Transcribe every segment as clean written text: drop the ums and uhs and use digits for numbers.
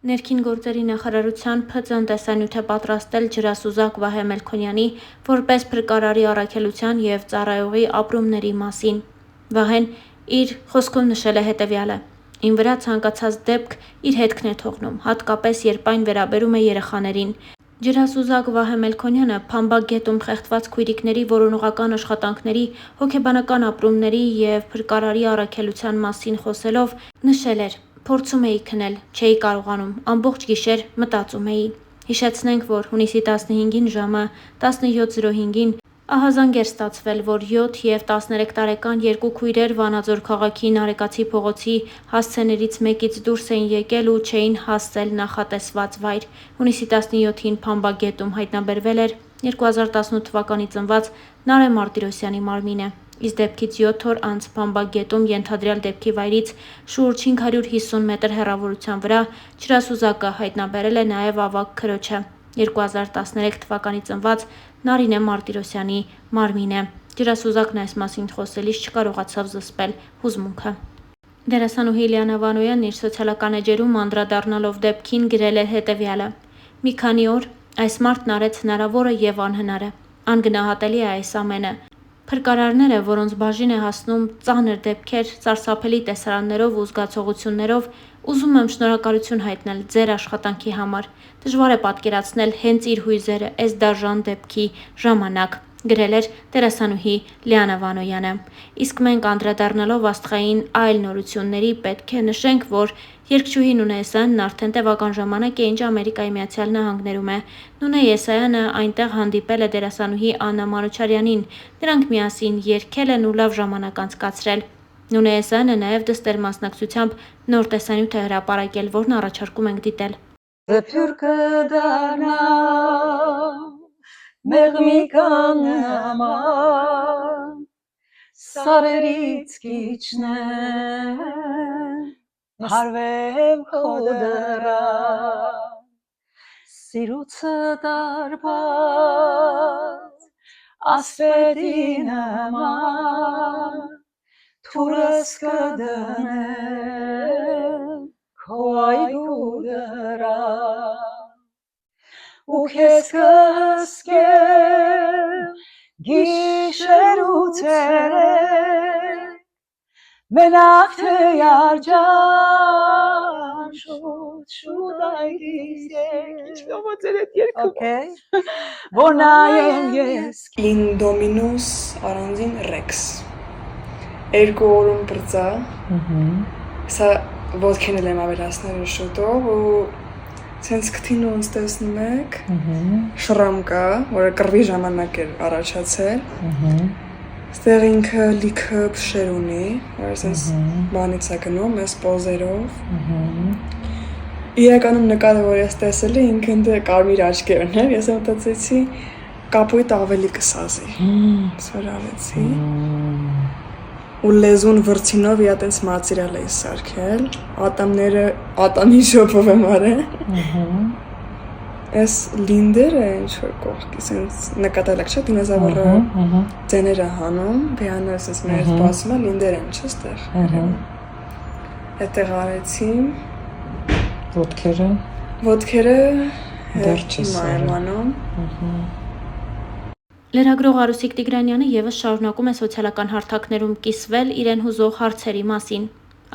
Ներքին գործերի նախարարության ՓԾ տեսանյութ է պատրաստել ջրասուզակ Վահե Մելքոնյանի որպես փրկարարի առաքելության և ծառայողի ապրումների մասին։ Վահեն իր խոսքում նշել է հետևյալը. «Իմ վրա ցանկացած դեպք իր հետքն է թողնում, հատկապես երբ այն վերաբերում է երեխաներին»։ Ջրասուզակ Վահե Մելքոնյանը Փամբակ գետում խեղդված քույրիկների որոնողական աշխատանքների, հոգեբանական ապրումների և փրկարարի առաքելության մասին խոսելով նշել էր. «Փորձում էի քնել, չէի կարողանում, ամբողջ գիշեր մտածում էի»։ Հիշեցնենք, որ հունիսի 15-ին ժամը 17:05-ին ահազանգ էր ստացվել, որ 7 և 13 տարեկան երկու քույրեր Վանաձոր քաղաքի Նարեկացի փողոցի հասցեներից մեկից դուրս էին եկել ու չէին հասել նախատեսված վայր։ Հունիսի 17-ին Փամբակ գետում հայտնաբերվել էր 2018 թվականի ծնված Նարէ Մարտիրոսյանի մարմինը, իսկ դեպքից 7 օր անց Փամբակ գետում ենթադրյալ դեպքի վայրից շուրջ 550 մետր հեռավորության վրա ջրասուզակը հայտնաբերել է նաև ավագ քրոջը՝ 2013 թվականի ծնված Նարինե Մարտիրոսյանի մարմինը։ Ջրասուզակն այս մասին խոսելիս չկարողացավ զսպել հուզմունքը։ Դերասանուհի Լիանա Վանոյանն իր սոցիալական էջերում անդրադառնալով դեպքին գրել էր հետևյալը. «Մի քանի օր այս մարդն արեց հնարավորը և անհնարը։ Անգնահատելի է այս ամենը։ Փրկարարները, որոնց բաժին է հասնում ծանր դեպքեր սարսափելի տեսարաններով ու զգացողություններով, ուզում եմ շնորհակալություն հայտնել ձեր աշխատանքի համար։ Դժվար է պատկերացնել հենց իր հույզերը էս դաժան դեպքի ժամանակ», գրել էր դերասանուհի Լիանա Վանոյանը։ Իսկ մենք անդրադառնալով աստղային այլ նորությունների պետք է նշենք, որ երգչուհի Նունե Եսայանն արդեն տևական ժամանակ է ինչ Ամերիկայի Միացյալ Նահանգներում է։ Նունե Եսայանը այնտեղ հանդիպել է դերասանուհի Աննա Մանուչարյանին, նրանք միասին երգել են ու լավ ժամանակ անցկացրել։ Նունե Եսայանը նաև դստեր մասնակցությամբ նոր տեսանյութ է հրապարակել, որն առաջարկում ենք դիտել։ Զեփյուր կդառնա մեղմիկան նման, սարերից կիջնեմ, հարվեմ քո դռան, սիրուցը դարբած ասպետի նման, թուրս կդնեմ քո այգու դռան, ու քեզ կհսկեմ գիշեր ու ցերեկ, մենակ թե երջան շուտ այդից Ինչով է ձեր այդ երգը։ Okay, որ նայեմ ես Lin Dominus առանձին Rex։ Երկու օրում բրծա։ Սա ոտքենել եմ ավելացնել շուտով ու ցենց քթին ոնց տեսնում եք, շրամ կա, որը կռվի ժամանակ էր առաջացել։ Ստեղ ինքը լիքը փշեր ունի, որ ցենց բանից է գնում, այս պոզերով։ Իրականում նկարը, որ ես տեսել եմ, ինքը ընդ կարմիր աչքեր ուներ, ես մտածեցի կապույտ ավելի կսազի։ Սորավեցի։ Ու լեզուն վրձինով իա տենց մածիրալ էի սարքել, ատամները ատամի շոփով եմ արել։ Այս լինդերը ինչ-որ կողքի, սենց նկատելակ չէ, դինոզավրը ձեները հանում, բիանը սենց մեր սպասում է, լինդեր են չէ ստեղ։ Այդտեղ արեցի։ Ոտքերը դեռ չեմ անում։ Լրագրող Արուսիկ Տիգրանյանը ևս շարունակում է սոցիալական հարթակներում կիսվել իրեն հուզող հարցերի մասին։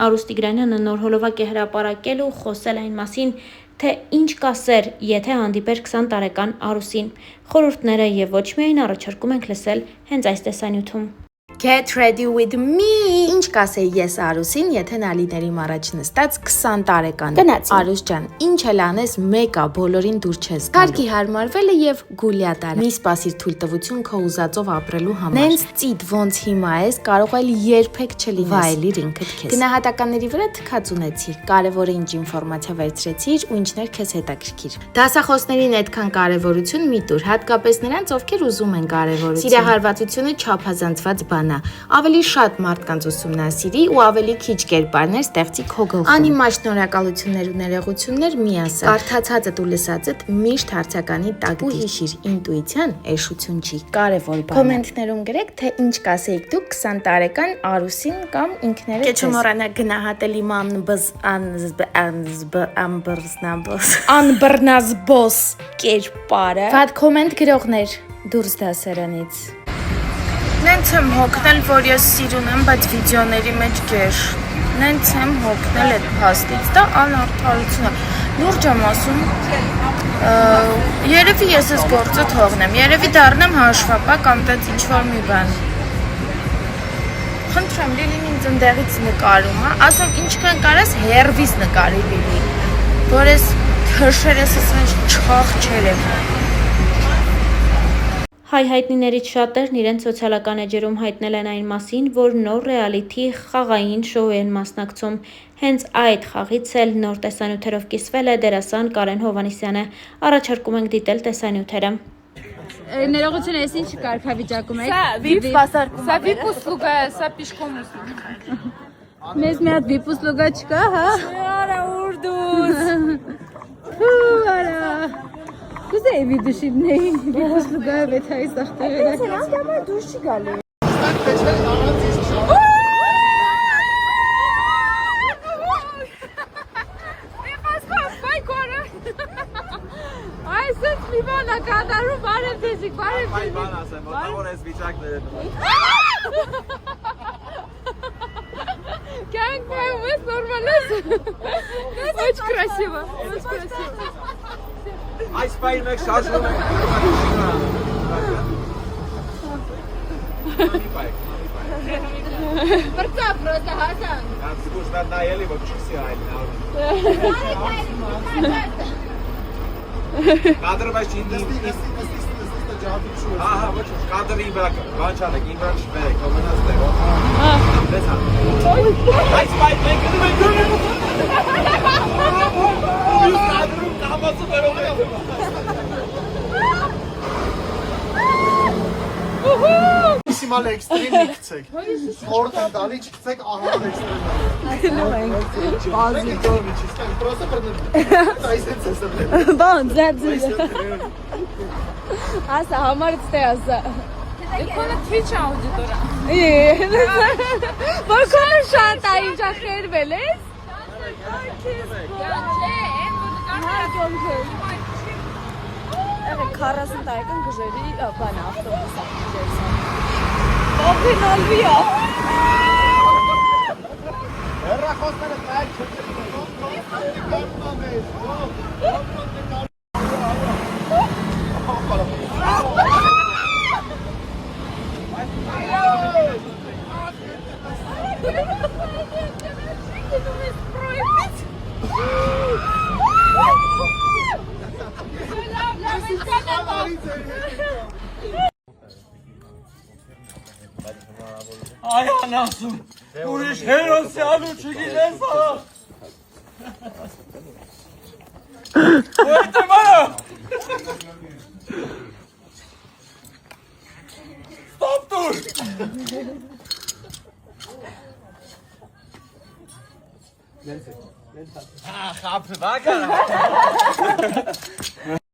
Արուս Տիգրանյանը նոր հոլովակ է հրապարակել ու խոսել այն մասին, թե ինչ կասեր, եթե հանդիպեր 20 տարեկան Արուսին։ Խորհուրդները եւ ոչ միայն առաջարկում ենք լսել հենց այս տեսանյութում։ Get ready with me. Ինչ կասեի ես Արուսին, եթե նա լիներ իմ առաջ նստած 20 տարեկան։ Արուս ջան, ինչ էլ անես, մեկա բոլորին դուր չես գալու։ Կարգի հարմարվելը եւ գուլյատարը։ Մի սպասիր թույլտվություն քո ուզածով ապրելու համար։ Նենց ծիտ ոնց հիմա ես, կարող էլ երբեք չլինես։ Վայելիր ինքդ քեզ։ Գնահատականների վրա թքած ունեցի։ Կարևորը ինչ ինֆորմացիա վերցրեցիր ու ինչներ քեզ հետաքրքիր։ Դասախոսներին այդքան կարևորություն մի տուր, հատկապես նրանց, ովքեր ուզում են կարևորություն։ Սիրահարվածությունը չափազանցված բան է, կրկնա, ավելի շատ մարդկանց ուսումնասիրի ու ավելի քիչ կերպարներ ստեղծի քո գլխում։ Անիմաստ շնորհակալություններ ու ներողություններ մի ասա։ Կարդացածդ ու լսածդ միշտ հարցականի տակ ու հիշիր, ինտուիցիան էշություն չի, կարևոր բան։ Կոմենտներում գրեք, թե ինչ կասեիք դուք 20 տարեկան Արուսին կամ ինքներդ։ Կեչո մոռանա գնահատել իմ անբռնազբոս կերպարը։ Վատ կոմենտ գրողներ դուրս դասարանից։ Նենց եմ հոգնել, որ ես սիրուն եմ, բայց վիդեոների մեջ գեր։ Նենց եմ հոգնել այդ փաստից, դա անարդարություն է։ Լուրջ եմ ասում, երևի ես ես գործը թողնեմ, երևի դառնեմ հաշվապա կամ տենց ինչ-որ մի բան։ Խնդրեմ, Լիլին ինձ ընդեղից նկարում, ասում ինչքան կարես հերվից նկարի Լիլի, որ ես քրշերես ես չախ չերեմ։ Հայ հայտնիներից շատերն իրենց սոցիալական էջերում հայտնել են այն մասին, որ նոր ռեալիթի խաղային շոու են մասնակցում։ Հենց այդ խաղից էլ նոր տեսանյութերով կիսվել է դերասան Կարեն Հովհաննիսյանը։ Առաջարկում ենք դիտել տեսանյութերը։ Ներողություն, ես ինչ կարգավիճակում եք։ Սա վիպուսլուգա է, սա պիշկոմուս։ Մեզ մի հատ վիպուսլուգա չկա, հա։ Արա ուրդուս։ Արա։ Կուզեի վիդուշիդնեի վիպուսլուգա վեթայի սախտեղերը։ Սրանք համար դուրս չի գալի։ Այսպես մի բան է կատարում, բարև դեզիկ, բարև դեզիկ։ Այ բան ասեմ, որ այս վիճակները դու։ Կյանք պայում ես, նորմալ ես։ Ոչ красиво, ոչ красиво։ Այս պայում եք շարժվում եք։ Պրծա, պրոստա հասան։ Զգուշ դա նայելի որ չսի այլ։ Կադրը բայց ինձ Ահա, ոչ, կադրի վրա, բան չանեք, իմ վրա չբերեք, կոմենաս դեր։ Դես հա։ Այս պայտ մենք գնում ենք գնում ենք։ Կադրում կամացը վերով ենք։ Մալ էքստրիմ իքցեք, սպորտ են դալի չքցեք ահան էքստրիմ Բան, ձերձ ասա, համարից թե ասա Էքոնը քիչ աուդիտորա։ Որ կոնը շատ է ինչա խերվել ես Եղե 40 տարեկան գժերի բան ավտոբուսա Ողինալվի է Հեռախոսները տայք չկրիք Այ անասում, ուրիշ հերոս է ալու չգիտես աղա։ Ոյտ է մանա։ Ստոպ դուր։ Խապը բակա։